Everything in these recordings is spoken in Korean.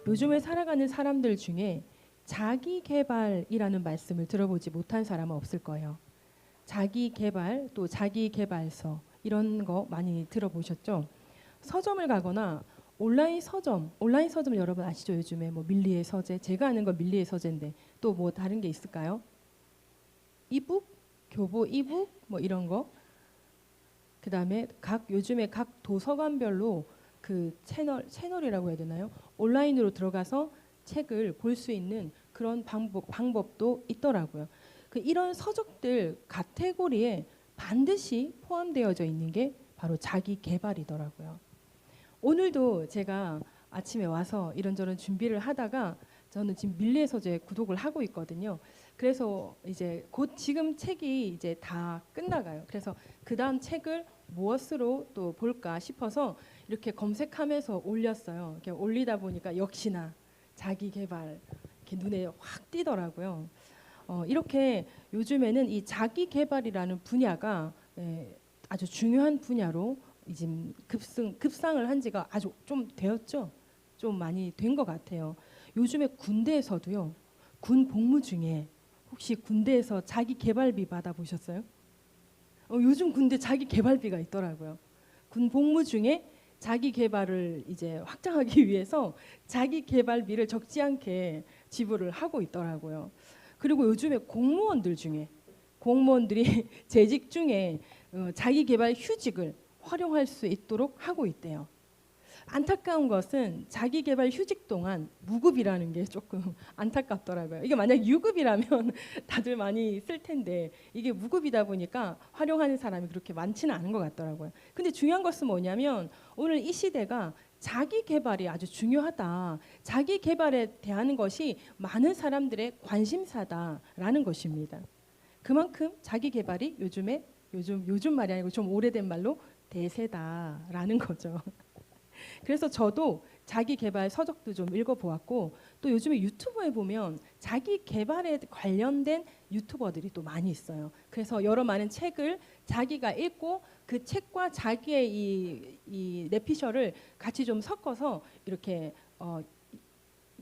요즘에 살아가는 사람들 중에 자기 개발이라는 말씀을 들어보지 못한 사람은 없을 거예요. 자기 개발, 또 자기 개발서 이런 거 많이 들어보셨죠? 서점을 가거나 온라인 서점 여러분 아시죠? 요즘에 뭐 밀리의 서재, 제가 아는 건 밀리의 서재인데 또 뭐 다른 게 있을까요? 이북, 교보 이북 뭐 이런 거. 그다음에 요즘에 각 도서관별로 그 채널이라고 해야 되나요? 온라인으로 들어가서 책을 볼 수 있는 그런 방법도 있더라고요. 이런 서적들 카테고리에 반드시 포함되어져 있는 게 바로 자기 개발이더라고요. 오늘도 제가 아침에 와서 이런저런 준비를 하다가 저는 지금 밀리의 서재 구독을 하고 있거든요. 그래서 이제 곧 지금 책이 이제 다 끝나가요. 그래서 그 다음 책을 무엇으로 또 볼까 싶어서 이렇게 검색하면서 올렸어요. 이렇게 올리다 보니까 역시나 자기 개발 이렇게 눈에 확 띄더라고요. 이렇게 요즘에는 이 자기 개발이라는 분야가 아주 중요한 분야로 지금 급상을 한 지가 아주 좀 되었죠. 좀 많이 된 것 같아요. 요즘에 군대에서도요. 군 복무 중에 혹시 군대에서 자기 개발비 받아보셨어요? 요즘 군대 자기 개발비가 있더라고요. 군 복무 중에 자기 개발을 이제 확장하기 위해서 자기 개발비를 적지 않게 지불을 하고 있더라고요. 그리고 요즘에 공무원들이 재직 중에 자기 개발 휴직을 활용할 수 있도록 하고 있대요. 안타까운 것은 자기 개발 휴직 동안 무급이라는 게 조금 안타깝더라고요. 이게 만약 유급이라면 다들 많이 쓸 텐데 이게 무급이다 보니까 활용하는 사람이 그렇게 많지는 않은 것 같더라고요. 근데 중요한 것은 뭐냐면 오늘 이 시대가 자기 개발이 아주 중요하다. 자기 개발에 대한 것이 많은 사람들의 관심사다라는 것입니다. 그만큼 자기 개발이 요즘 말이 아니고 좀 오래된 말로 대세다라는 거죠. 그래서 저도 자기 개발 서적도 좀 읽어보았고 또 요즘에 유튜브에 보면 자기 개발에 관련된 유튜버들이 또 많이 있어요. 그래서 여러 많은 책을 자기가 읽고 그 책과 자기의 이 뇌피셜을 같이 좀 섞어서 이렇게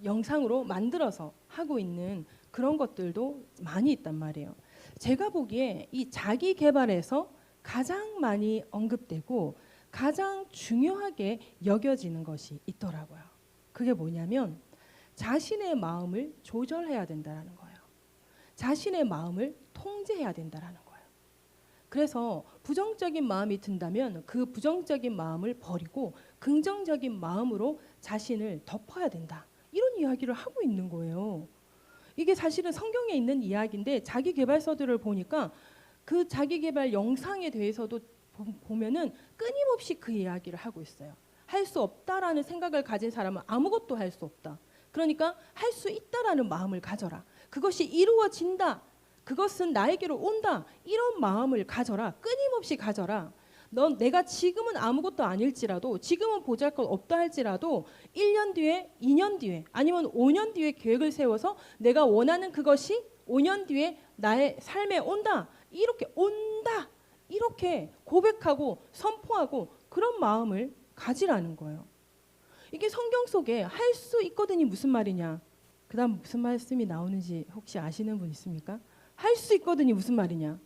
영상으로 만들어서 하고 있는 그런 것들도 많이 있단 말이에요. 제가 보기에 이 자기 개발에서 가장 많이 언급되고 가장 중요하게 여겨지는 것이 있더라고요. 그게 뭐냐면 자신의 마음을 조절해야 된다는 거예요. 자신의 마음을 통제해야 된다는 거예요. 그래서 부정적인 마음이 든다면 그 부정적인 마음을 버리고 긍정적인 마음으로 자신을 덮어야 된다. 이런 이야기를 하고 있는 거예요. 이게 사실은 성경에 있는 이야기인데 자기 개발서들을 보니까 그 자기 개발 영상에 대해서도 보면은 끊임없이 그 이야기를 하고 있어요. 할 수 없다라는 생각을 가진 사람은 아무것도 할 수 없다. 그러니까 할 수 있다라는 마음을 가져라. 그것이 이루어진다. 그것은 나에게로 온다. 이런 마음을 가져라. 끊임없이 가져라. 내가 지금은 아무것도 아닐지라도 지금은 보잘것 없다 할지라도 1년 뒤에 2년 뒤에 아니면 5년 뒤에 계획을 세워서 내가 원하는 그것이 5년 뒤에 나의 삶에 온다. 이렇게 온다. 이렇게 고백하고 선포하고 그런 마음을 가지라는 거예요. 이게 성경 속에 할 수 있거든이 무슨 말이냐? 그다음 무슨 말씀이 나오는지 혹시 아시는 분 있습니까? 할 수 있거든이 무슨 말이냐?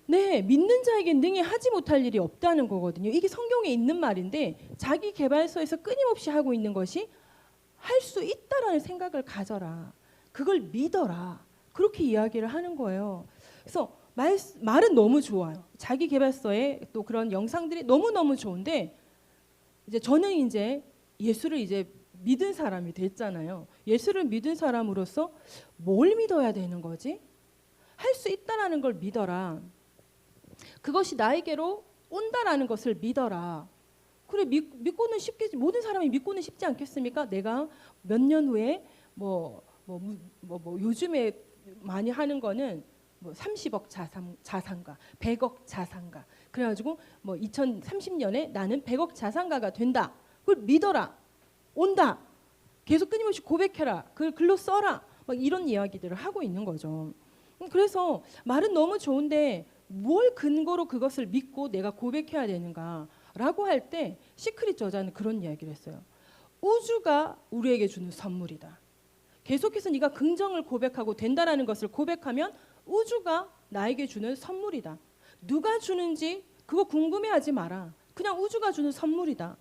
네, 믿는 자에게 능히 하지 못할 일이 없다는 거거든요. 이게 성경에 있는 말인데 자기 개발서에서 끊임없이 하고 있는 것이 할 수 있다라는 생각을 가져라. 그걸 믿어라. 그렇게 이야기를 하는 거예요. 그래서 말은 너무 좋아요. 자기 개발서에 또 그런 영상들이 너무너무 좋은데 이제 저는 이제 예수를 이제 믿은 사람이 됐잖아요. 예수를 믿은 사람으로서 뭘 믿어야 되는 거지? 할 수 있다라는 걸 믿어라. 그것이 나에게로 온다라는 것을 믿어라. 그래 믿고는 쉽겠지. 모든 사람이 믿고는 쉽지 않겠습니까? 내가 몇 년 후에 요즘에 많이 하는 거는 뭐 30억 자산가, 100억 자산가. 그래가지고 뭐 2030년에 나는 100억 자산가가 된다. 그걸 믿어라. 온다. 계속 끊임없이 고백해라. 그걸 글로 써라. 막 이런 이야기들을 하고 있는 거죠. 그래서 말은 너무 좋은데 뭘 근거로 그것을 믿고 내가 고백해야 되는가라고 할 때 시크릿 저자는 그런 이야기를 했어요. 우주가 우리에게 주는 선물이다. 계속해서 네가 긍정을 고백하고 된다라는 것을 고백하면 우주가 나에게 주는 선물이다. 누가 주는지 그거 궁금해하지 마라. 그냥 우주가 주는 선물이다.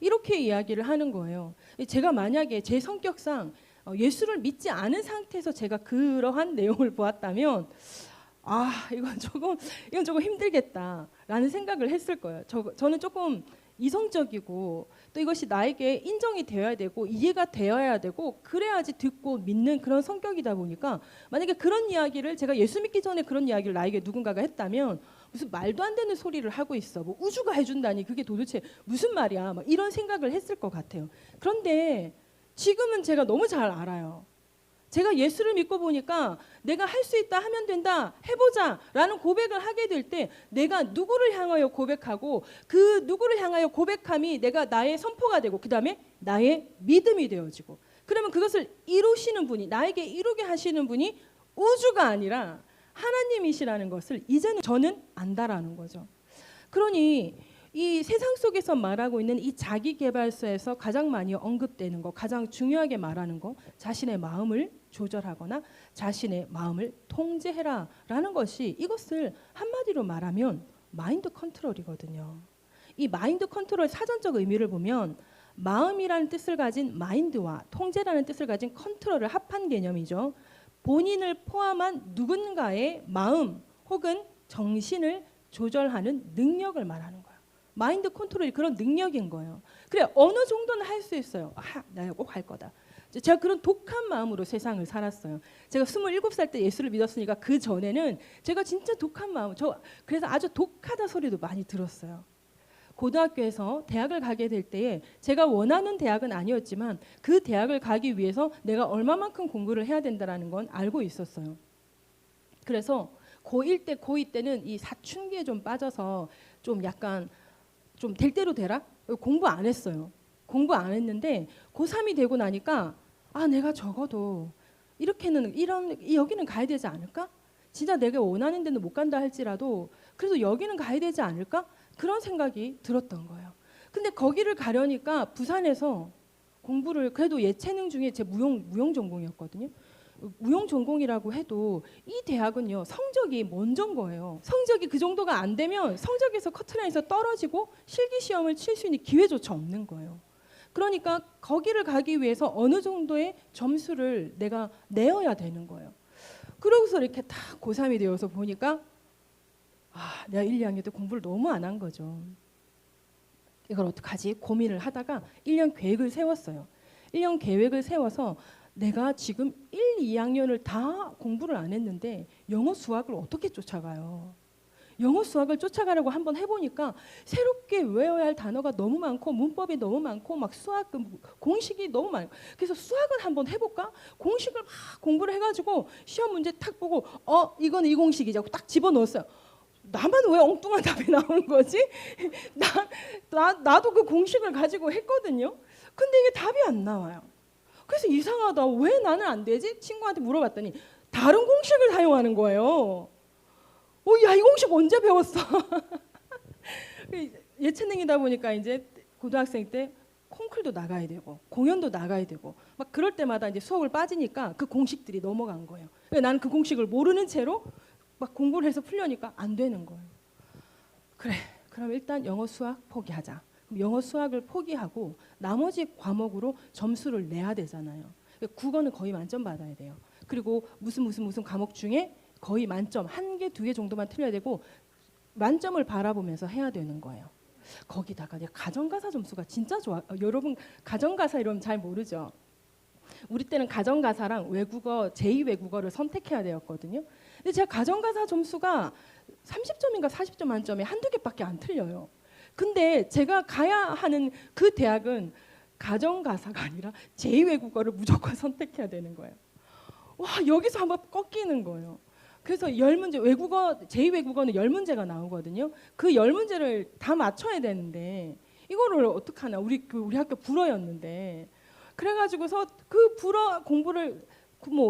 이렇게 이야기를 하는 거예요. 제가 만약에 제 성격상 예수를 믿지 않은 상태에서 제가 그러한 내용을 보았다면 이건 조금 힘들겠다라는 생각을 했을 거예요. 저는 조금 이성적이고 또 이것이 나에게 인정이 되어야 되고 이해가 되어야 되고 그래야지 듣고 믿는 그런 성격이다 보니까 만약에 그런 이야기를 제가 예수 믿기 전에 그런 이야기를 나에게 누군가가 했다면 무슨 말도 안 되는 소리를 하고 있어. 뭐 우주가 해준다니 그게 도대체 무슨 말이야. 막 이런 생각을 했을 것 같아요. 그런데 지금은 제가 너무 잘 알아요. 제가 예수를 믿고 보니까 내가 할 수 있다 하면 된다 해보자 라는 고백을 하게 될 때 내가 누구를 향하여 고백하고 그 누구를 향하여 고백함이 내가 나의 선포가 되고 그 다음에 나의 믿음이 되어지고 그러면 그것을 이루시는 분이 나에게 이루게 하시는 분이 우주가 아니라 하나님이시라는 것을 이제는 저는 안다라는 거죠. 그러니 이 세상 속에서 말하고 있는 이 자기계발서에서 가장 많이 언급되는 거, 가장 중요하게 말하는 거, 자신의 마음을 조절하거나 자신의 마음을 통제해라 라는 것이 이것을 한마디로 말하면 마인드 컨트롤이거든요. 이 마인드 컨트롤 사전적 의미를 보면 마음이라는 뜻을 가진 마인드와 통제라는 뜻을 가진 컨트롤을 합한 개념이죠. 본인을 포함한 누군가의 마음 혹은 정신을 조절하는 능력을 말하는 거예요. 마인드 컨트롤이 그런 능력인 거예요. 그래 어느 정도는 할 수 있어요. 내가 꼭 할 거다. 제가 그런 독한 마음으로 세상을 살았어요. 제가 27살 때 예수를 믿었으니까 그 전에는 제가 진짜 독한 마음, 그래서 아주 독하다 소리도 많이 들었어요. 고등학교에서 대학을 가게 될 때에 제가 원하는 대학은 아니었지만 그 대학을 가기 위해서 내가 얼마만큼 공부를 해야 된다는 건 알고 있었어요. 그래서 고1 때, 고2 때는 이 사춘기에 좀 빠져서 좀 약간 좀 될 대로 되라? 공부 안 했어요. 공부 안 했는데 고3이 되고 나니까 내가 적어도 여기는 가야 되지 않을까? 진짜 내가 원하는 데는 못 간다 할지라도 그래도 여기는 가야 되지 않을까? 그런 생각이 들었던 거예요. 근데 거기를 가려니까 부산에서 공부를 그래도 예체능 중에 제 무용 전공이었거든요. 무용 전공이라고 해도 이 대학은요 성적이 먼저인 거예요. 성적이 그 정도가 안 되면 성적에서 커트라인에서 떨어지고 실기 시험을 칠 수 있는 기회조차 없는 거예요. 그러니까 거기를 가기 위해서 어느 정도의 점수를 내가 내어야 되는 거예요. 그러고서 이렇게 딱 고3이 되어서 보니까 내가 1, 2학년 때 공부를 너무 안 한 거죠. 이걸 어떡하지? 고민을 하다가 1년 계획을 세웠어요. 1년 계획을 세워서 내가 지금 1, 2학년을 다 공부를 안 했는데 영어 수학을 어떻게 쫓아가요? 영어 수학을 쫓아가려고 한번 해보니까 새롭게 외워야 할 단어가 너무 많고 문법이 너무 많고 막 수학 공식이 너무 많아요. 그래서 수학은 한번 해볼까? 공식을 막 공부를 해가지고 시험 문제 탁 보고 이건 이 공식이자고 딱 집어넣었어요. 나만 왜 엉뚱한 답이 나오는 거지? 나도 그 공식을 가지고 했거든요. 근데 이게 답이 안 나와요. 그래서 이상하다. 왜 나는 안 되지? 친구한테 물어봤더니 다른 공식을 사용하는 거예요. 야, 이 공식 언제 배웠어? 예체능이다 보니까 이제 고등학생 때 콩쿨도 나가야 되고 공연도 나가야 되고 막 그럴 때마다 이제 수업을 빠지니까 그 공식들이 넘어간 거예요. 나는 그 공식을 모르는 채로 막 공부를 해서 풀려니까 안 되는 거예요. 그래, 그럼 일단 영어 수학 포기하자. 그럼 영어 수학을 포기하고 나머지 과목으로 점수를 내야 되잖아요. 국어는 거의 만점 받아야 돼요. 그리고 무슨 과목 중에 거의 만점 1개, 2개 정도만 틀려야 되고 만점을 바라보면서 해야 되는 거예요. 거기다가 가정가사 점수가 진짜 좋아. 여러분 가정가사 이러면 잘 모르죠. 우리 때는 가정가사랑 외국어, 제2외국어를 선택해야 되었거든요. 근데 제가 가정가사 점수가 30점인가 40점 만점에 한두 개밖에 안 틀려요. 근데 제가 가야 하는 그 대학은 가정가사가 아니라 제2외국어를 무조건 선택해야 되는 거예요. 여기서 한번 꺾이는 거예요. 그래서 10문제 외국어 제2외국어는 10문제가 나오거든요. 그 10문제를 다 맞춰야 되는데 이거를 어떡하나. 우리 학교 불어였는데 그래가지고서 그 불어 공부를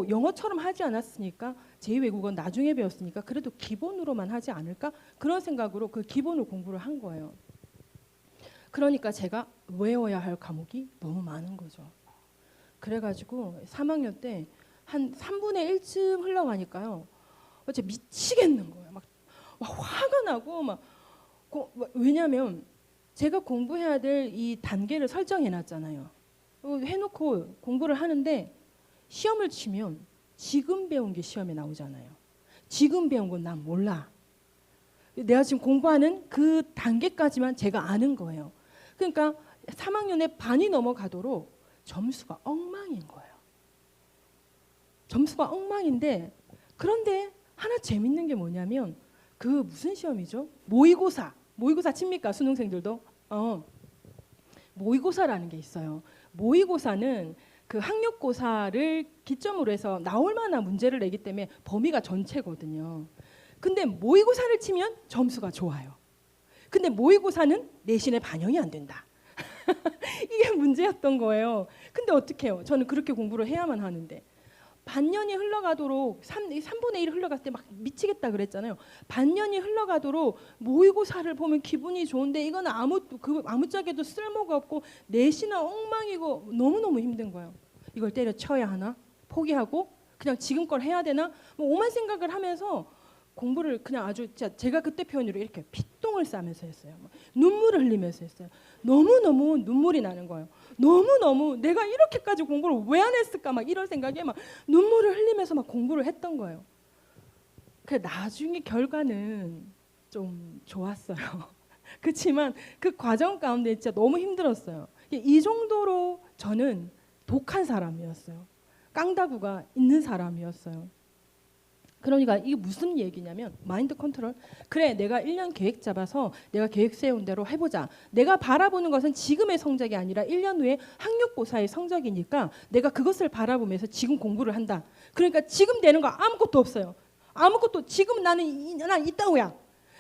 영어처럼 하지 않았으니까 제2외국어는 나중에 배웠으니까 그래도 기본으로만 하지 않을까? 그런 생각으로 그 기본을 공부를 한 거예요. 그러니까 제가 외워야 할 과목이 너무 많은 거죠. 그래가지고 3학년 때 한 3분의 1쯤 흘러가니까요. 진짜 미치겠는 거예요. 막 화가 나고 왜냐하면 제가 공부해야 될 이 단계를 설정해 놨잖아요. 해놓고 공부를 하는데 시험을 치면 지금 배운 게 시험에 나오잖아요. 지금 배운 건 난 몰라. 내가 지금 공부하는 그 단계까지만 제가 아는 거예요. 그러니까 3학년에 반이 넘어가도록 점수가 엉망인 거예요. 점수가 엉망인데 그런데 하나 재밌는 게 뭐냐면 그 무슨 시험이죠? 모의고사. 모의고사 칩니까? 수능생들도? 모의고사라는 게 있어요. 모의고사는 그 학력고사를 기점으로 해서 나올 만한 문제를 내기 때문에 범위가 전체거든요. 근데 모의고사를 치면 점수가 좋아요. 근데 모의고사는 내신에 반영이 안 된다. 이게 문제였던 거예요. 근데 어떻게 해요? 저는 그렇게 공부를 해야만 하는데. 반년이 흘러가도록 3분의 1 흘러갔을 때 막 미치겠다 그랬잖아요. 반년이 흘러가도록 모의고사를 보면 기분이 좋은데 이거는 아무짝에도 쓸모가 없고 내신은 엉망이고 너무너무 힘든 거예요. 이걸 때려쳐야 하나? 포기하고 그냥 지금 걸 해야 되나? 오만 생각을 하면서 공부를 그냥 아주 제가 그때 표현으로 이렇게 피똥을 싸면서 했어요. 눈물을 흘리면서 했어요. 너무너무 눈물이 나는 거예요. 너무너무 내가 이렇게까지 공부를 왜 안 했을까 막 이런 생각에 막 눈물을 흘리면서 막 공부를 했던 거예요. 그 나중에 결과는 좀 좋았어요. 그렇지만 그 과정 가운데 진짜 너무 힘들었어요. 이 정도로 저는 독한 사람이었어요. 깡다구가 있는 사람이었어요. 그러니까 이게 무슨 얘기냐면 마인드 컨트롤. 그래, 내가 1년 계획 잡아서 내가 계획 세운 대로 해보자. 내가 바라보는 것은 지금의 성적이 아니라 1년 후에 학력고사의 성적이니까 내가 그것을 바라보면서 지금 공부를 한다. 그러니까 지금 되는 거 아무것도 없어요. 아무것도. 지금 나는 이따오야.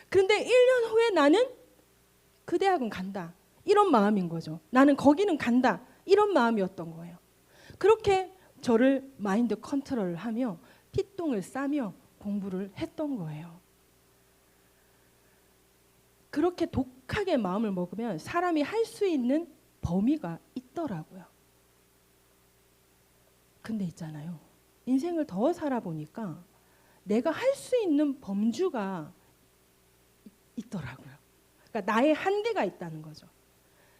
그런데 1년 후에 나는 그 대학은 간다. 이런 마음인 거죠. 나는 거기는 간다. 이런 마음이었던 거예요. 그렇게 저를 마인드 컨트롤을 하며 피똥을 싸며 공부를 했던 거예요. 그렇게 독하게 마음을 먹으면 사람이 할 수 있는 범위가 있더라고요. 근데 있잖아요. 인생을 더 살아보니까 내가 할 수 있는 범주가 있더라고요. 그러니까 나의 한계가 있다는 거죠.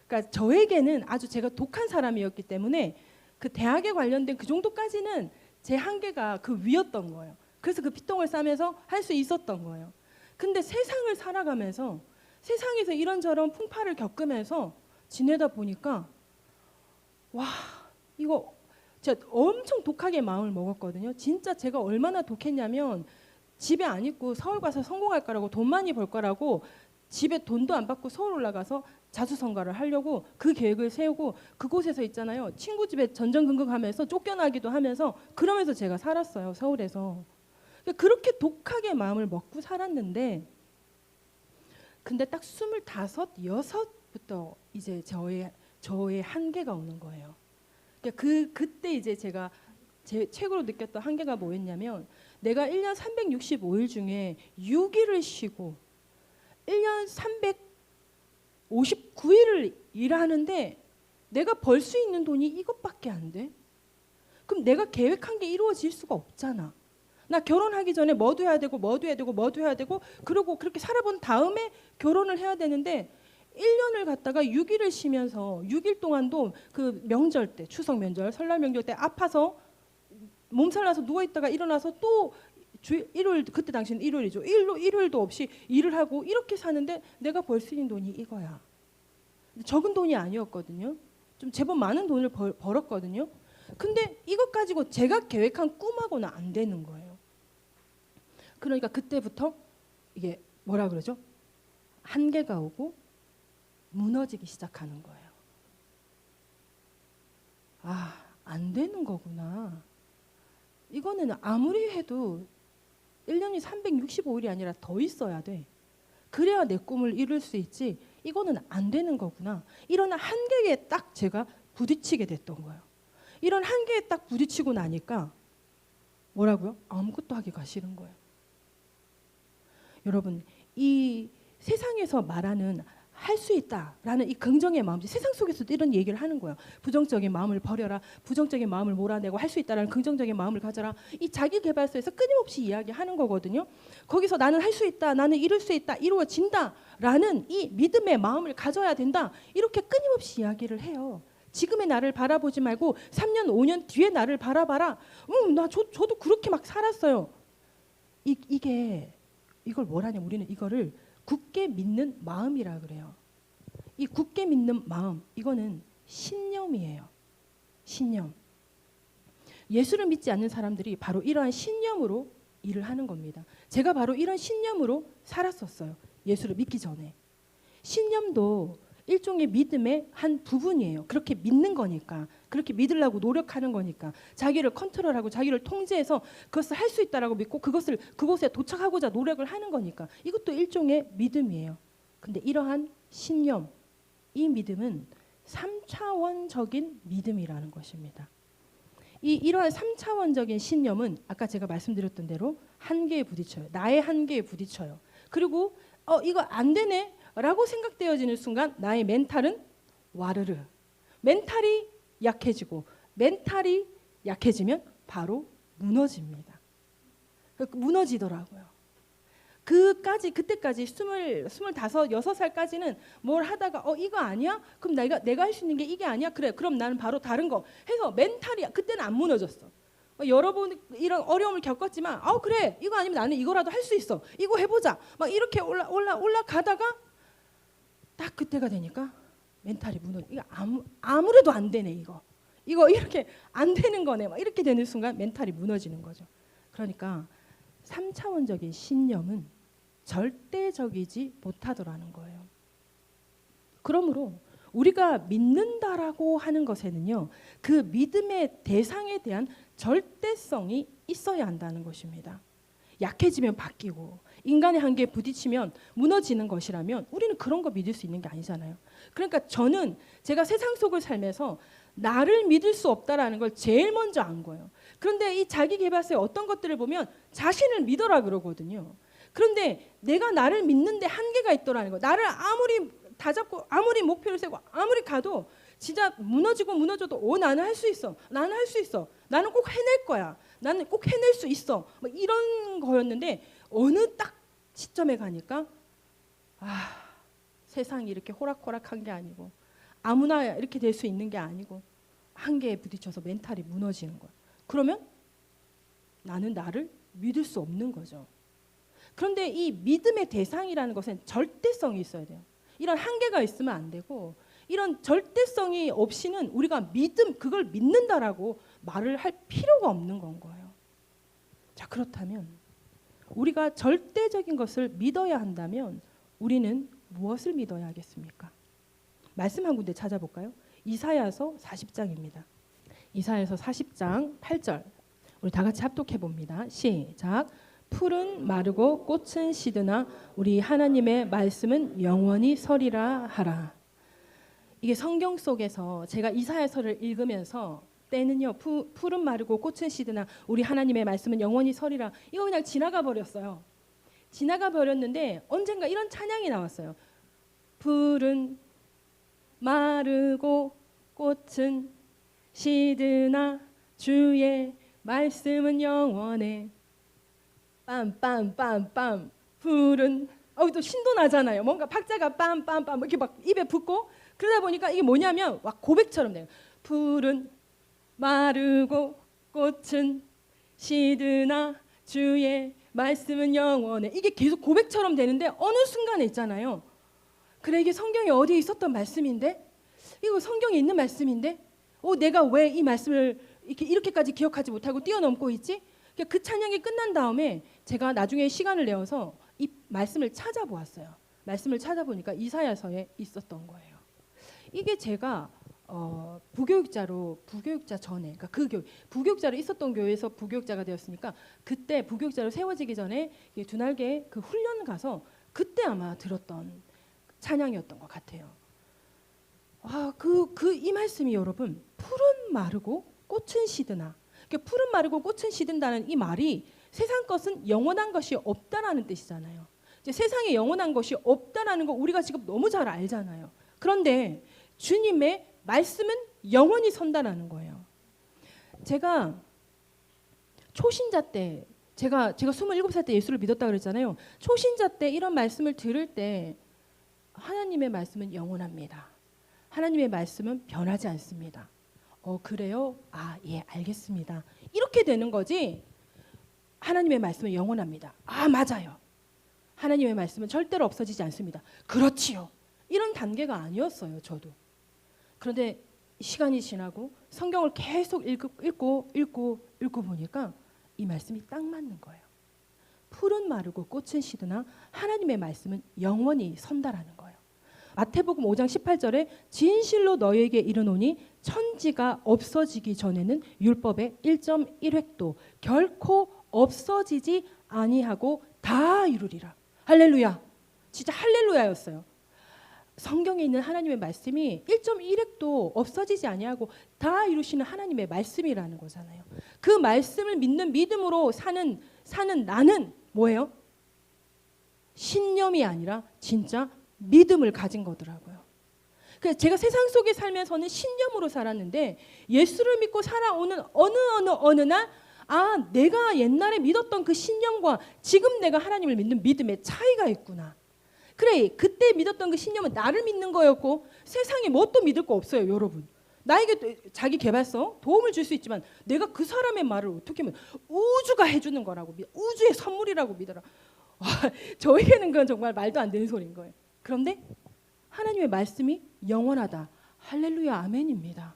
그러니까 저에게는 아주 제가 독한 사람이었기 때문에 그 대학에 관련된 그 정도까지는 제 한계가 그 위였던 거예요. 그래서 그 피똥을 싸면서 할 수 있었던 거예요. 근데 세상을 살아가면서 세상에서 이런저런 풍파를 겪으면서 지내다 보니까 와, 이거 제가 엄청 독하게 마음을 먹었거든요. 진짜 제가 얼마나 독했냐면 집에 안 있고 서울 가서 성공할 거라고 돈 많이 벌 거라고 집에 돈도 안 받고 서울 올라가서 자수성가를 하려고 그 계획을 세우고 그곳에서 있잖아요. 친구 집에 전전긍긍하면서 쫓겨나기도 하면서 그러면서 제가 살았어요. 서울에서. 그렇게 독하게 마음을 먹고 살았는데 근데 딱 25, 6부터 이제 저의 한계가 오는 거예요. 그때 이제 제가 제 책으로 느꼈던 한계가 뭐였냐면 내가 1년 365일 중에 6일을 쉬고 1년 359일을 일하는데 내가 벌 수 있는 돈이 이것밖에 안 돼? 그럼 내가 계획한 게 이루어질 수가 없잖아. 나 결혼하기 전에 뭐도 해야 되고 뭐도 해야 되고 뭐도 해야 되고 그리고 그렇게 살아본 다음에 결혼을 해야 되는데 1년을 갔다가 6일을 쉬면서 6일 동안도 그 명절 때 추석 명절 설날 명절 때 아파서 몸살 나서 누워있다가 일어나서 또 일요일 그때 당시는 일요일이죠. 일요일도 없이 일을 하고 이렇게 사는데 내가 벌 수 있는 돈이 이거야. 적은 돈이 아니었거든요. 좀 제법 많은 돈을 벌었거든요. 근데 이것 가지고 제가 계획한 꿈하고는 안 되는 거예요. 그러니까 그때부터 이게 뭐라 그러죠? 한계가 오고 무너지기 시작하는 거예요. 아, 안 되는 거구나. 이거는 아무리 해도 1년이 365일이 아니라 더 있어야 돼. 그래야 내 꿈을 이룰 수 있지. 이거는 안 되는 거구나. 이런 한계에 딱 제가 부딪히게 됐던 거예요. 이런 한계에 딱 부딪히고 나니까 뭐라고요? 아무것도 하기가 싫은 거예요. 여러분, 이 세상에서 말하는 할 수 있다라는 이 긍정의 마음, 세상 속에서도 이런 얘기를 하는 거예요. 부정적인 마음을 버려라, 부정적인 마음을 몰아내고 할 수 있다라는 긍정적인 마음을 가져라. 이 자기계발서에서 끊임없이 이야기하는 거거든요. 거기서 나는 할 수 있다, 나는 이룰 수 있다, 이루어진다라는 이 믿음의 마음을 가져야 된다, 이렇게 끊임없이 이야기를 해요. 지금의 나를 바라보지 말고 3년, 5년 뒤에 나를 바라봐라. 저도 그렇게 막 살았어요. 이걸 뭐라냐면 우리는 이거를 굳게 믿는 마음이라 그래요. 이 굳게 믿는 마음, 이거는 신념이에요. 신념. 예수를 믿지 않는 사람들이 바로 이러한 신념으로 일을 하는 겁니다. 제가 바로 이런 신념으로 살았었어요. 예수를 믿기 전에. 신념도 일종의 믿음의 한 부분이에요. 그렇게 믿는 거니까, 그렇게 믿으려고 노력하는 거니까, 자기를 컨트롤하고 자기를 통제해서 그것을 할 수 있다라고 믿고 그곳에 도착하고자 노력을 하는 거니까, 이것도 일종의 믿음이에요. 근데 이러한 신념, 이 믿음은 3차원적인 믿음이라는 것입니다. 이러한 3차원적인 신념은 아까 제가 말씀드렸던 대로 한계에 부딪혀요. 나의 한계에 부딪혀요. 그리고 이거 안 되네 라고 생각되어지는 순간 나의 멘탈은 와르르, 멘탈이 약해지고, 멘탈이 약해지면 바로 무너집니다. 무너지더라고요. 그때까지 26살까지는 뭘 하다가 이거 아니야? 그럼 내가 할 수 있는 게 이게 아니야? 그래, 그럼 나는 바로 다른 거 해서 멘탈이 그때는 안 무너졌어. 여러 번 이런 어려움을 겪었지만 그래, 이거 아니면 나는 이거라도 할 수 있어, 이거 해보자, 막 이렇게 올라가다가 딱 그때가 되니까 멘탈이 무너져. 이거 아무래도 안 되네, 이거 이렇게 안 되는 거네, 막 이렇게 되는 순간 멘탈이 무너지는 거죠. 그러니까 3차원적인 신념은 절대적이지 못하더라는 거예요. 그러므로 우리가 믿는다라고 하는 것에는요, 그 믿음의 대상에 대한 절대성이 있어야 한다는 것입니다. 약해지면 바뀌고 인간의 한계에 부딪히면 무너지는 것이라면 우리는 그런 거 믿을 수 있는 게 아니잖아요. 그러니까 제가 세상 속을 살면서 나를 믿을 수 없다라는 걸 제일 먼저 안 거예요. 그런데 이 자기계발서의 어떤 것들을 보면 자신을 믿어라 그러거든요. 그런데 내가 나를 믿는데 한계가 있더라는 거. 나를 아무리 다잡고 아무리 목표를 세고 아무리 가도 진짜 무너져도 나는 할 수 있어, 나는 할 수 있어, 나는 꼭 해낼 거야, 나는 꼭 해낼 수 있어, 뭐 이런 거였는데 어느 딱 시점에 가니까 세상이 이렇게 호락호락한 게 아니고 아무나 이렇게 될 수 있는 게 아니고 한계에 부딪혀서 멘탈이 무너지는 거야. 그러면 나는 나를 믿을 수 없는 거죠. 그런데 이 믿음의 대상이라는 것은 절대성이 있어야 돼요. 이런 한계가 있으면 안 되고, 이런 절대성이 없이는 우리가 그걸 믿는다라고 말을 할 필요가 없는 건 거예요. 자, 그렇다면 우리가 절대적인 것을 믿어야 한다면 우리는 무엇을 믿어야 하겠습니까? 말씀 한 군데 찾아볼까요? 이사야서 40장입니다. 이사야서 40장 8절 우리 다 같이 합독해 봅니다. 시작. 풀은 마르고 꽃은 시드나 우리 하나님의 말씀은 영원히 서리라 하라. 이게 성경 속에서 제가 이사야서를 읽으면서 때는요, 풀은 마르고 꽃은 시드나 우리 하나님의 말씀은 영원히 서리라, 이거 그냥 지나가 버렸어요. 지나가 버렸는데 언젠가 이런 찬양이 나왔어요. 풀은 마르고 꽃은 시드나 주의 말씀은 영원해. 빰빰빰빰. 풀은 또 신도 나잖아요. 뭔가 박자가 빰빰빰 이렇게 막 입에 붙고, 그러다 보니까 이게 뭐냐면 막 고백처럼 돼요. 풀은 마르고 꽃은 시드나 주의 말씀은 영원해. 이게 계속 고백처럼 되는데 어느 순간에 있잖아요. 그래, 이게 성경에 어디에 있었던 말씀인데, 이거 성경에 있는 말씀인데, 내가 왜 이 말씀을 이렇게까지 기억하지 못하고 뛰어넘고 있지? 그 찬양이 끝난 다음에 제가 나중에 시간을 내어서 이 말씀을 찾아보았어요. 말씀을 찾아보니까 이사야서에 있었던 거예요. 이게 제가 부교육자 전에, 그러니까 부교육자로 있었던 교회에서 부교육자가 되었으니까 그때 부교육자로 세워지기 전에 두날개 그 훈련 가서 그때 아마 들었던 찬양이었던 것 같아요. 이 말씀이 여러분, 풀은 마르고 꽃은 시드나, 그러니까 풀은 마르고 꽃은 시든다는 이 말이 세상 것은 영원한 것이 없다라는 뜻이잖아요. 이제 세상에 영원한 것이 없다라는 거 우리가 지금 너무 잘 알잖아요. 그런데 주님의 말씀은 영원히 선다라는 거예요. 제가 초신자 때 제가 27살 때 예수를 믿었다 그랬잖아요. 초신자 때 이런 말씀을 들을 때 하나님의 말씀은 영원합니다. 하나님의 말씀은 변하지 않습니다. 그래요? 아, 예, 알겠습니다. 이렇게 되는 거지. 하나님의 말씀은 영원합니다. 아, 맞아요. 하나님의 말씀은 절대로 없어지지 않습니다. 그렇지요. 이런 단계가 아니었어요, 저도. 그런데 시간이 지나고 성경을 계속 읽고 보니까 이 말씀이 딱 맞는 거예요. 풀은 마르고 꽃은 시드나 하나님의 말씀은 영원히 선다라는 거예요. 마태복음 5장 18절에 진실로 너희에게 이르노니 천지가 없어지기 전에는 율법의 1.1획도 결코 없어지지 아니하고 다 이루리라. 할렐루야. 진짜 할렐루야였어요. 성경에 있는 하나님의 말씀이 1.1획도 없어지지 아니하고 다 이루시는 하나님의 말씀이라는 거잖아요. 그 말씀을 믿는 믿음으로 사는 나는 뭐예요? 신념이 아니라 진짜 믿음을 가진 거더라고요. 그래서 제가 세상 속에 살면서는 신념으로 살았는데 예수를 믿고 살아오는 어느 날 아, 내가 옛날에 믿었던 그 신념과 지금 내가 하나님을 믿는 믿음의 차이가 있구나. 그래, 그때 믿었던 그 신념은 나를 믿는 거였고 세상에 뭣도 믿을 거 없어요, 여러분. 나에게 자기 개발서 도움을 줄 수 있지만 내가 그 사람의 말을 어떻게 하면 우주가 해주는 거라고 우주의 선물이라고 믿어라. 와, 저에게는 그건 정말 말도 안 되는 소리인 거예요. 그런데 하나님의 말씀이 영원하다. 할렐루야, 아멘입니다.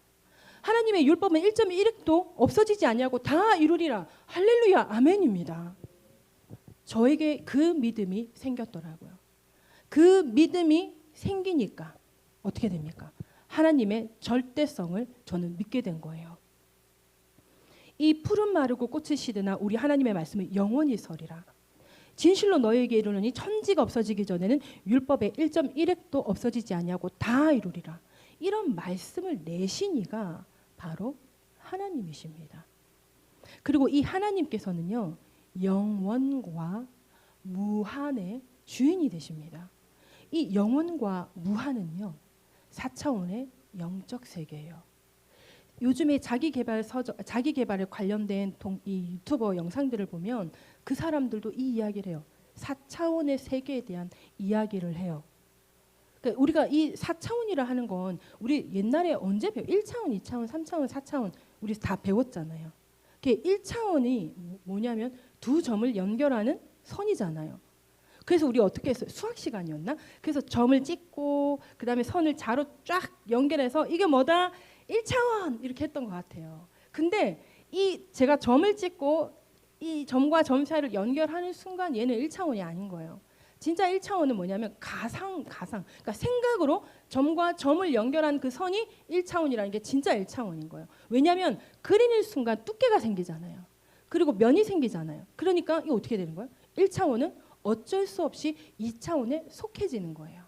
하나님의 율법은 1.1획도 없어지지 아니하고 다 이루리라. 할렐루야, 아멘입니다. 저에게 그 믿음이 생겼더라고요. 그 믿음이 생기니까 어떻게 됩니까? 하나님의 절대성을 저는 믿게 된 거예요. 이 풀은 마르고 꽃은 시드나 우리 하나님의 말씀은 영원히 서리라. 진실로 너희에게 이르노니 천지가 없어지기 전에는 율법의 1.1획도 없어지지 아니하고 다 이루리라. 이런 말씀을 내신 이가 바로 하나님이십니다. 그리고 이 하나님께서는요, 영원과 무한의 주인이 되십니다. 이 영원과 무한은요, 4차원의 영적 세계예요. 요즘에 자기 개발에 관련된 이 유튜버 영상들을 보면 그 사람들도 이 이야기를 해요. 4차원의 세계에 대한 이야기를 해요. 그러니까 우리가 이 4차원이라 하는 건 우리 옛날에 언제 1차원, 2차원, 3차원, 4차원 우리 다 배웠잖아요. 그게 1차원이 뭐냐면 두 점을 연결하는 선이잖아요. 그래서 우리 어떻게 했어요? 수학 시간이었나? 그래서 점을 찍고 그다음에 선을 자로 쫙 연결해서 이게 뭐다? 1차원 이렇게 했던 것 같아요. 근데 이 제가 점을 찍고 이 점과 점 사이를 연결하는 순간 얘는 1차원이 아닌 거예요. 진짜 1차원은 뭐냐면 가상. 그러니까 생각으로 점과 점을 연결한 그 선이 1차원이라는 게 진짜 1차원인 거예요. 왜냐하면 그리는 순간 두께가 생기잖아요. 그리고 면이 생기잖아요. 그러니까 이거 어떻게 되는 거예요? 1차원은 어쩔 수 없이 2차원에 속해지는 거예요.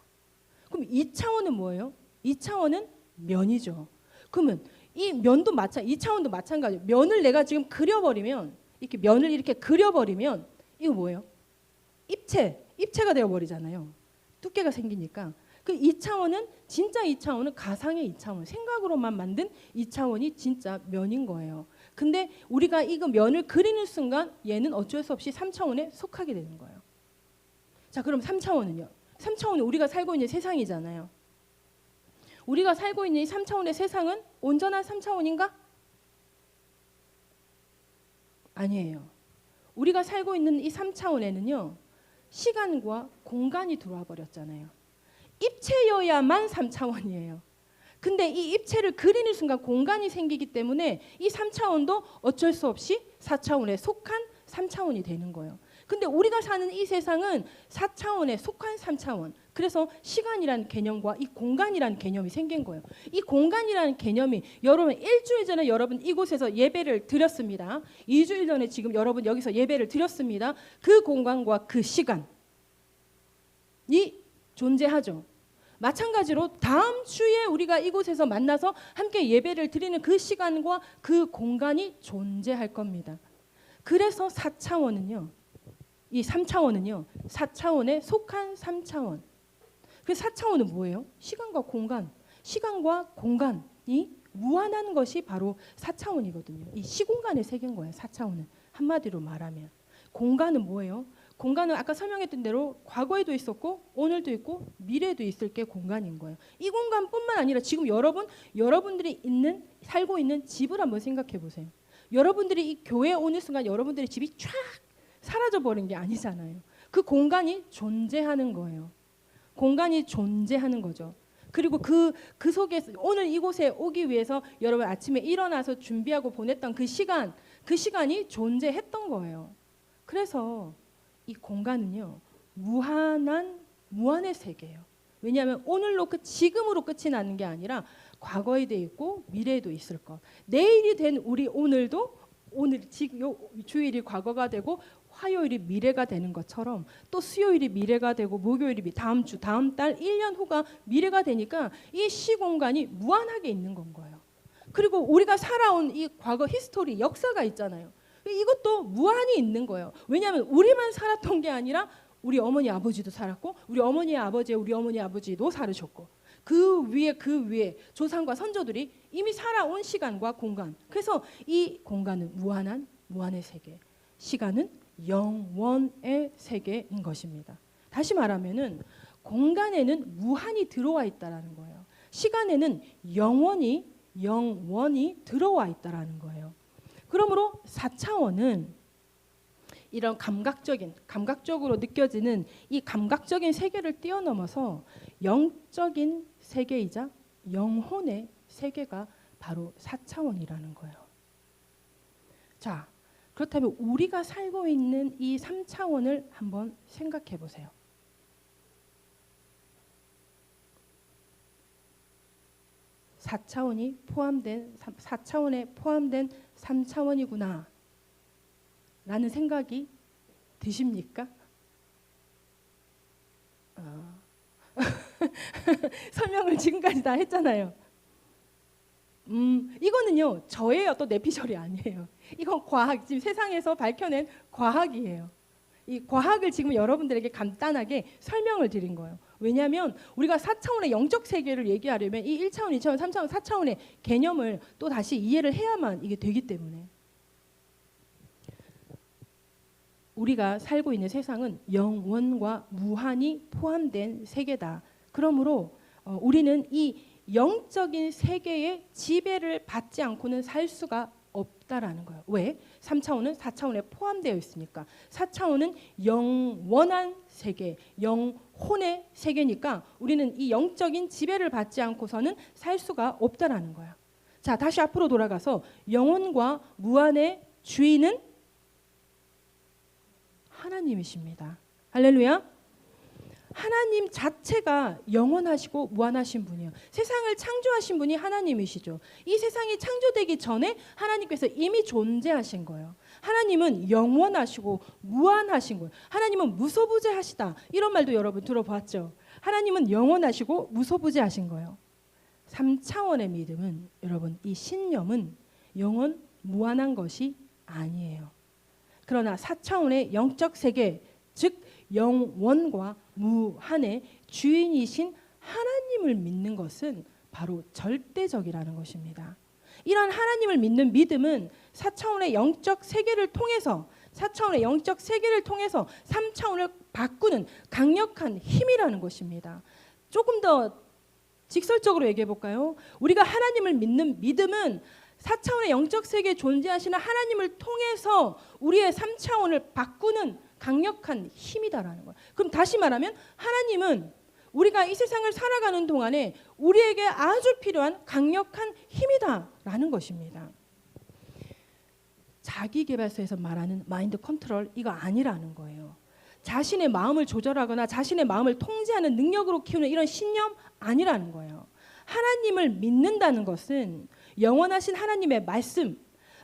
그럼 2차원은 뭐예요? 2차원은 면이죠. 그러면 이 면도 2차원도 마찬가지예요. 면을 내가 지금 그려버리면 이렇게 면을 이렇게 그려버리면 이거 뭐예요? 입체가 되어버리잖아요. 두께가 생기니까. 그 2차원은 진짜 2차원은 가상의 2차원, 생각으로만 만든 2차원이 진짜 면인 거예요. 근데 우리가 이거 면을 그리는 순간 얘는 어쩔 수 없이 3차원에 속하게 되는 거예요. 자, 그럼 3차원은요? 3차원은 우리가 살고 있는 세상이잖아요. 우리가 살고 있는 이 3차원의 세상은 온전한 3차원인가? 아니에요. 우리가 살고 있는 이 3차원에는요. 시간과 공간이 들어와 버렸잖아요. 입체여야만 3차원이에요. 근데 이 입체를 그리는 순간 공간이 생기기 때문에 이 3차원도 어쩔 수 없이 4차원에 속한 3차원이 되는 거예요. 근데 우리가 사는 이 세상은 4차원에 속한 3차원. 그래서 시간이라는 개념과 이 공간이라는 개념이 생긴 거예요. 이 공간이라는 개념이 여러분 일주일 전에 여러분 이곳에서 예배를 드렸습니다. 2주일 전에 지금 여러분 여기서 예배를 드렸습니다. 그 공간과 그 시간이 존재하죠. 마찬가지로 다음 주에 우리가 이곳에서 만나서 함께 예배를 드리는 그 시간과 그 공간이 존재할 겁니다. 그래서 4차원은요. 이 3차원은요. 4차원에 속한 3차원. 그 4차원은 뭐예요? 시간과 공간. 시간과 공간이 무한한 것이 바로 4차원이거든요. 이 시공간의 세계인 거예요. 4차원은. 한마디로 말하면. 공간은 뭐예요? 공간은 아까 설명했던 대로 과거에도 있었고 오늘도 있고 미래도 있을 게 공간인 거예요. 이 공간뿐만 아니라 지금 여러분들이 살고 있는 집을 한번 생각해 보세요. 여러분들이 이 교회에 오는 순간 여러분들의 집이 쫙 사라져 버린 게 아니잖아요. 그 공간이 존재하는 거예요. 공간이 존재하는 거죠. 그리고 그 속에서 오늘 이곳에 오기 위해서 여러분 아침에 일어나서 준비하고 보냈던 그 시간이 존재했던 거예요. 그래서 이 공간은요 무한의 세계예요. 왜냐하면 오늘로 지금으로 끝이 나는 게 아니라 과거에도 있고 미래에도 있을 것. 내일이 된 우리 오늘도 지금 주일이 과거가 되고 화요일이 미래가 되는 것처럼 또 수요일이 미래가 되고 목요일이 다음 주, 다음 달, 1년 후가 미래가 되니까 이 시공간이 무한하게 있는 건 거예요. 그리고 우리가 살아온 이 과거 히스토리, 역사가 있잖아요. 이것도 무한히 있는 거예요. 왜냐하면 우리만 살았던 게 아니라 우리 어머니 아버지도 살았고 우리 어머니 아버지도 살으셨고 그 위에 조상과 선조들이 이미 살아온 시간과 공간. 그래서 이 공간은 무한의 세계, 시간은 영원의 세계인 것입니다. 다시 말하면은 공간에는 무한이 들어와 있다라는 거예요. 시간에는 영원히 들어와 있다라는 거예요. 그러므로 4차원은 이런 감각적으로 느껴지는 이 감각적인 세계를 뛰어넘어서 영적인 세계이자 영혼의 세계가 바로 4차원이라는 거예요. 자, 그렇다면 우리가 살고 있는 이 3차원을 한번 생각해 보세요. 4차원에 포함된 3차원이구나 라는 생각이 드십니까? 설명을 지금까지 다 했잖아요. 이거는요 저의 어떤 내피셜이 아니에요. 이건 과학, 지금 세상에서 밝혀낸 과학이에요. 이 과학을 지금 여러분들에게 간단하게 설명을 드린 거예요. 왜냐하면 우리가 4차원의 영적 세계를 얘기하려면 이 1차원, 2차원, 3차원, 4차원의 개념을 또 다시 이해를 해야만 이게 되기 때문에 우리가 살고 있는 세상은 영원과 무한이 포함된 세계다. 그러므로 우리는 이 영적인 세계의 지배를 받지 않고는 살 수가 없다라는 거예요. 왜? 3차원은 4차원에 포함되어 있으니까. 4차원은 영원한 세계, 영혼의 세계니까 우리는 이 영적인 지배를 받지 않고서는 살 수가 없다라는 거야. 자, 다시 앞으로 돌아가서 영혼과 무한의 주인은 하나님이십니다. 할렐루야. 하나님 자체가 영원하시고 무한하신 분이에요. 세상을 창조하신 분이 하나님이시죠. 이 세상이 창조되기 전에 하나님께서 이미 존재하신 거예요. 하나님은 영원하시고 무한하신 거예요. 하나님은 무소부재하시다. 이런 말도 여러분 들어봤죠. 하나님은 영원하시고 무소부재하신 거예요. 3차원의 믿음은 여러분 이 신념은 영원 무한한 것이 아니에요. 그러나 4차원의 영적 세계, 즉 영원과 무한의 주인이신 하나님을 믿는 것은 바로 절대적이라는 것입니다. 이런 하나님을 믿는 믿음은 4차원의 영적 세계를 통해서 3차원을 바꾸는 강력한 힘이라는 것입니다. 조금 더 직설적으로 얘기해 볼까요? 우리가 하나님을 믿는 믿음은 4차원의 영적 세계에 존재하시는 하나님을 통해서 우리의 3차원을 바꾸는 강력한 힘이다라는 거예요. 그럼 다시 말하면 하나님은 우리가 이 세상을 살아가는 동안에 우리에게 아주 필요한 강력한 힘이다라는 것입니다. 자기계발서에서 말하는 마인드 컨트롤 이거 아니라는 거예요. 자신의 마음을 조절하거나 자신의 마음을 통제하는 능력으로 키우는 이런 신념 아니라는 거예요. 하나님을 믿는다는 것은 영원하신 하나님의 말씀의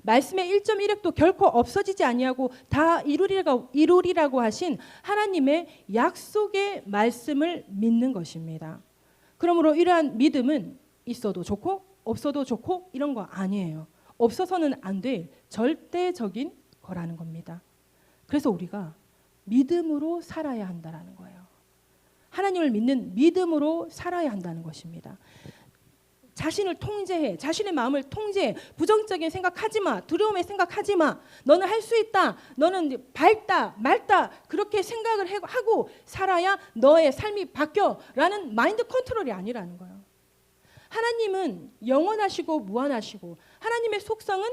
1.1획도 결코 없어지지 아니하고 다 이루리라고 하신 하나님의 약속의 말씀을 믿는 것입니다. 그러므로 이러한 믿음은 있어도 좋고 없어도 좋고 이런 거 아니에요. 없어서는 안 될 절대적인 거라는 겁니다. 그래서 우리가 믿음으로 살아야 한다라는 거예요. 하나님을 믿는 믿음으로 살아야 한다는 것입니다. 자신을 통제해, 자신의 마음을 통제해. 부정적인 생각하지 마, 두려움의 생각하지 마. 너는 할 수 있다, 너는 밝다, 맑다, 그렇게 생각을 하고 살아야 너의 삶이 바뀌어라는 마인드 컨트롤이 아니라는 거예요. 하나님은 영원하시고 무한하시고 하나님의 속성은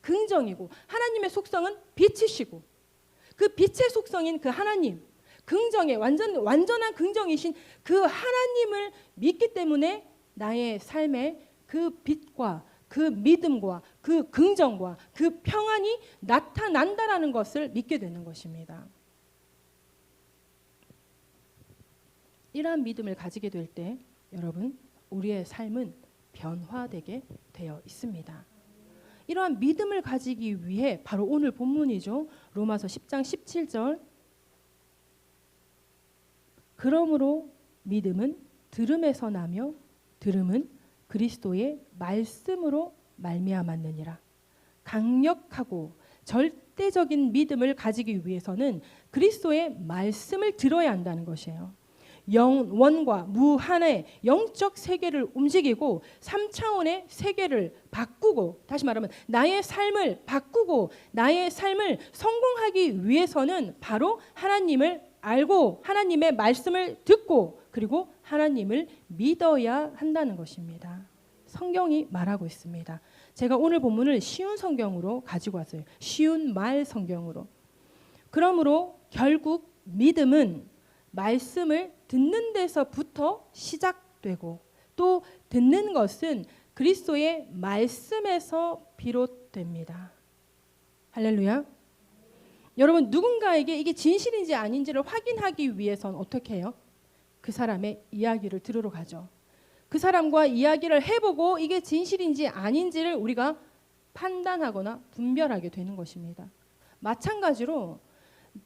긍정이고 하나님의 속성은 빛이시고 그 빛의 속성인 그 하나님, 긍정의 완전한 긍정이신 그 하나님을 믿기 때문에 나의 삶에 그 빛과 그 믿음과 그 긍정과 그 평안이 나타난다라는 것을 믿게 되는 것입니다. 이러한 믿음을 가지게 될 때 여러분, 우리의 삶은 변화되게 되어 있습니다. 이러한 믿음을 가지기 위해 바로 오늘 본문이죠. 로마서 10장 17절. 그러므로 믿음은 들음에서 나며 들음은 그리스도의 말씀으로 말미암았느니라. 강력하고 절대적인 믿음을 가지기 위해서는 그리스도의 말씀을 들어야 한다는 것이에요. 영원과 무한의 영적 세계를 움직이고 3차원의 세계를 바꾸고, 다시 말하면 나의 삶을 바꾸고 나의 삶을 성공하기 위해서는 바로 하나님을 알고 하나님의 말씀을 듣고 그리고 하나님을 믿어야 한다는 것입니다. 성경이 말하고 있습니다. 제가 오늘 본문을 쉬운 성경으로 가지고 왔어요. 쉬운 말 성경으로. 그러므로 결국 믿음은 말씀을 듣는 데서부터 시작되고 또 듣는 것은 그리스도의 말씀에서 비롯됩니다. 할렐루야. 여러분, 누군가에게 이게 진실인지 아닌지를 확인하기 위해서는 어떻게 해요? 그 사람의 이야기를 들으러 가죠. 그 사람과 이야기를 해보고 이게 진실인지 아닌지를 우리가 판단하거나 분별하게 되는 것입니다. 마찬가지로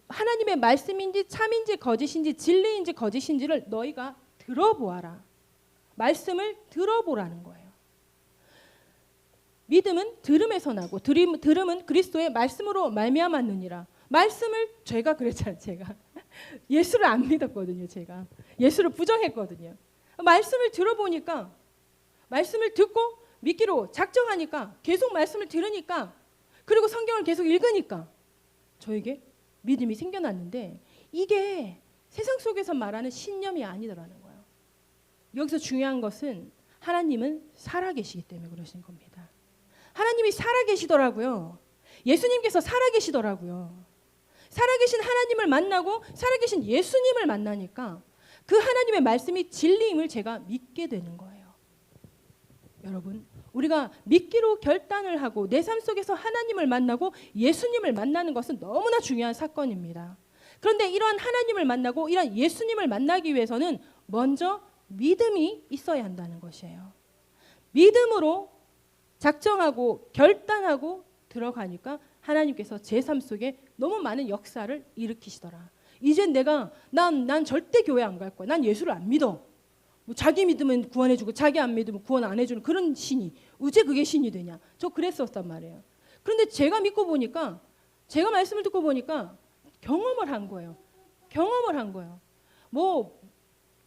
하나님의 말씀인지 참인지 거짓인지 진리인지 거짓인지를 너희가 들어보아라. 말씀을 들어보라는 거예요. 믿음은 들음에서 나고 들음은 그리스도의 말씀으로 말미암았느니라. 말씀을 제가 그랬잖아요. 제가 예수를 안 믿었거든요. 제가 예수를 부정했거든요. 말씀을 들어보니까 말씀을 듣고 믿기로 작정하니까 계속 말씀을 들으니까 그리고 성경을 계속 읽으니까 저에게 믿음이 생겨났는데 이게 세상 속에서 말하는 신념이 아니더라는 거예요. 여기서 중요한 것은 하나님은 살아계시기 때문에 그러신 겁니다. 하나님이 살아계시더라고요. 예수님께서 살아계시더라고요. 살아계신 하나님을 만나고 살아계신 예수님을 만나니까 그 하나님의 말씀이 진리임을 제가 믿게 되는 거예요. 여러분, 우리가 믿기로 결단을 하고 내 삶 속에서 하나님을 만나고 예수님을 만나는 것은 너무나 중요한 사건입니다. 그런데 이러한 하나님을 만나고 이러한 예수님을 만나기 위해서는 먼저 믿음이 있어야 한다는 것이에요. 믿음으로 작정하고 결단하고 들어가니까 하나님께서 제 삶 속에 너무 많은 역사를 일으키시더라. 이젠 난 절대 교회 안 갈 거야. 난 예수를 안 믿어. 뭐 자기 믿으면 구원해주고 자기 안 믿으면 구원 안 해주는 그런 신이 어째 그게 신이 되냐. 저 그랬었단 말이에요. 그런데 제가 믿고 보니까 제가 말씀을 듣고 보니까 경험을 한 거예요. 경험을 한 거예요. 뭐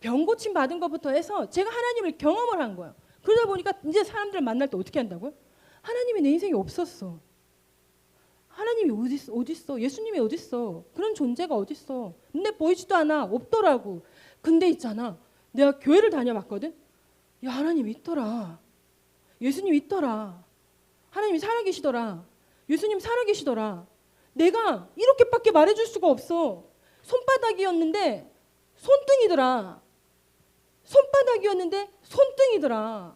병 고침 받은 것부터 해서 제가 하나님을 경험을 한 거예요. 그러다 보니까 이제 사람들 만날 때 어떻게 한다고요? 하나님이 내 인생에 없었어. 하나님이 어딨어? 예수님이 어딨어? 그런 존재가 어딨어? 근데 보이지도 않아. 없더라고. 근데 있잖아. 내가 교회를 다녀봤거든. 야, 하나님 있더라. 예수님 있더라. 하나님이 살아계시더라. 예수님 살아계시더라. 내가 이렇게밖에 말해줄 수가 없어. 손바닥이었는데 손등이더라. 손바닥이었는데 손등이더라.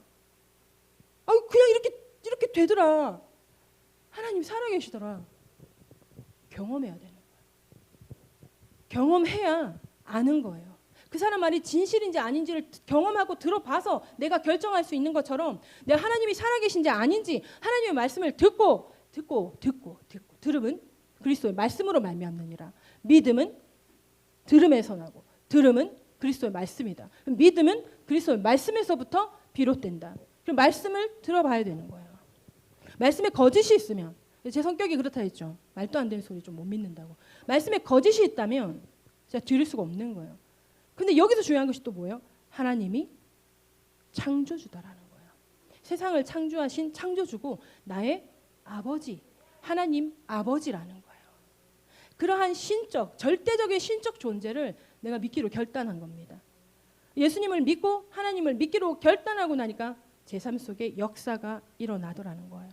그냥 이렇게 되더라. 하나님 살아계시더라. 경험해야 되는 거예요. 경험해야 아는 거예요. 그 사람 말이 진실인지 아닌지를 경험하고 들어봐서 내가 결정할 수 있는 것처럼 내가 하나님이 살아계신지 아닌지 하나님의 말씀을 듣고 들음은 그리스도의 말씀으로 말미암느니라. 믿음은 들음에서 나고 들음은 그리스도의 말씀이다. 믿음은 그리스도 말씀에서부터 비롯된다. 그럼 말씀을 들어봐야 되는 거예요. 말씀에 거짓이 있으면, 제 성격이 그렇다 했죠. 말도 안 되는 소리 좀 못 믿는다고. 말씀에 거짓이 있다면 제가 들을 수가 없는 거예요. 근데 여기서 중요한 것이 또 뭐예요? 하나님이 창조주다라는 거예요. 세상을 창조하신 창조주고 나의 아버지, 하나님 아버지라는 거예요. 그러한 신적, 절대적인 신적 존재를 내가 믿기로 결단한 겁니다. 예수님을 믿고 하나님을 믿기로 결단하고 나니까 제 삶 속에 역사가 일어나더라는 거예요.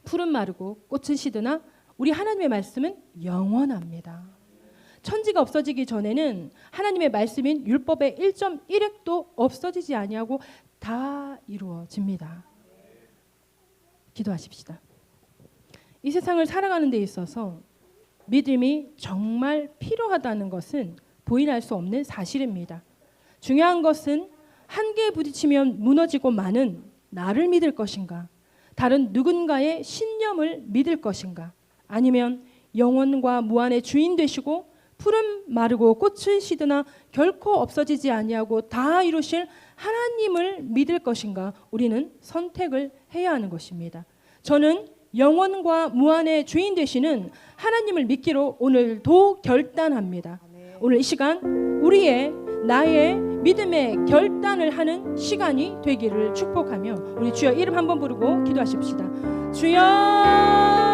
풀은 마르고 꽃은 시드나 우리 하나님의 말씀은 영원합니다. 천지가 없어지기 전에는 하나님의 말씀인 율법의 1.1획도 없어지지 아니하고 다 이루어집니다. 기도하십시다. 이 세상을 살아가는 데 있어서 믿음이 정말 필요하다는 것은 부인할 수 없는 사실입니다. 중요한 것은 한계에 부딪히면 무너지고 마는 나를 믿을 것인가, 다른 누군가의 신념을 믿을 것인가, 아니면 영원과 무한의 주인 되시고 풀은 마르고 꽃은 시드나 결코 없어지지 아니하고 다 이루실 하나님을 믿을 것인가, 우리는 선택을 해야 하는 것입니다. 저는 영원과 무한의 주인 되시는 하나님을 믿기로 오늘도 결단합니다. 오늘 이 시간 우리의 나의 믿음의 결단을 하는 시간이 되기를 축복하며 우리 주여 이름 한번 부르고 기도하십시다. 주여